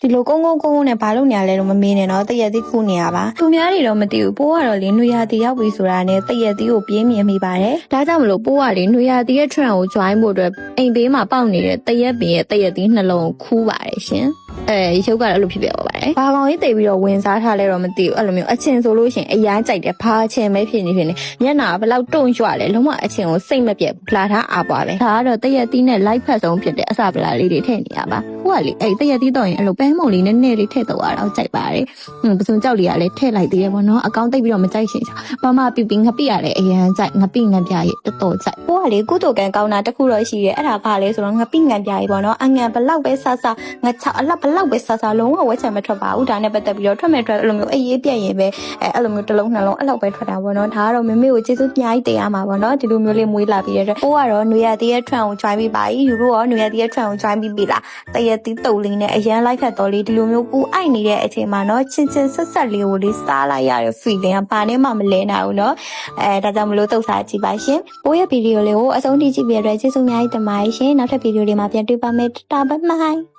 ဒီလိုကုန်းနဲ့ဘာလို့နေရလဲတော့မမေးနဲ့နော်တရက်သီးခုနေရပါသူများတွေတော့မသိဘူးပိုးကတော့လေနှွေရာသီရောက်ပြီဆိုတာနဲ့တရက်သီးကိုပြင်းမြင်မိပါတယ်ဒါကြောင့်မလို့ပိုးကလေနှွေရာသီရဲ့ trend ကို join ဖို့အတွက်အိမ်ဘေးမှာပေါက်နေတဲ့တရက်ပင်ရဲ့တရက်သီးနှလုံးကိုခူးပါတယ်ရှင်ရုပ်ကတော့အဲ့လိုဖြစ်ပြပါပါတယ်ဘာကောင်ကြီးတိတ်ပြီးတော့ဝင်စားထားလဲတော့မသိဘူးအဲ့လိုမျိုးအချင်းဆိုလို့ရှင်အရမ်းကြိုက်တယ်ဘာအချင်းပဲဖြစ်နေမျက်နှာဘယ်လောက်တုံ့ရွလဲလုံးဝအချင်းကိုစိတ်မပြတ်ဘူးလာထားအားပွားပဲဒါကတော့တရက်သီးနဲ့ light ဖတ်ဆုံးဖြစ်တဲ့အစပလာလေးတွေထည့်နေရပါဟိုကလေအဲ့တရက်သီးတော့ရင်အဲ့လိုပန်းမုံလေးနည်းနည်းလေးထည့်တော့အောင်ကြိုက်ပါတယ်ပစုံကြောက်လေးကလည်းထည့်လိုက်သေးတယ်ပေါ့နော်အကောင့်တိတ်ပြီးတော့မကြိုက်ရှင်ဘာမှပြငပိရလဲအရန်ကြိုက်ငပိငံပြရည်တော်ကြိုက်ဟိုကလေကုသိုလ်ကံကောင်းတာတခုတော့ရှိတယ်အဲ့ဒါဘာလဲဆိုတော့ငပိငံပြရည်ပေါ့နော်အငံဘလောက်ပဲဆဆင6အလက်ဘလောက်ပဲဆဆလုံးဝဝက်ချံမထွက်ပါဘူးဒါနဲ့ပတ်သက်ပြီးတော့ထွက်မဲ့ထွက်အဲ့လိုမျိုးအေးရေးပြက်ရင်ပဲအဲ့လိုမျိုးတစ်လုံးနှလုံးအဲ့လောက်ပဲထွက်တာပေါ့နော်ဒါကတော့မမေကိုကျေးဇူးအများကြီးတင်ရမှာပေါ့နော်ဒီလိုမျိုးလေးမွေးလာပြီးတဲ့အတွက်ဟိုကတော့နွေရသေးရဲ့ trend ကို join ပြီးပါယူတို့ရောနွေရသေးရဲ့ trend ကို join ပြီးပြီလားတရက်သီးတုပ်လေးနဲ့အရန်လိုက်ခတ်တော်လေးဒီလိုမျိုးပူအိုက်နေတဲ့အချိန်မှာနော်ချင်းဆက်ဆက်လေးကိုလေးစားလိုက်ရတဲ့ feeling ကဘာနဲ့မှမလဲနိုင်ဘူးနော်ဒါကြောင့်မလို့တုပ်စားကြည့်ပါရှင်ပိုးရဲ့ဗီဒီယိုလေးကိုအဆုံးထိကြည့်ပြီးရတဲ့ကျေးဇူးအများကြီးတင်ပါတယ်ရှင်နောက်ထပ်ဗီဒီယိုလေးမှာပြန်တွေ့ပါမယ်တာဘိုင်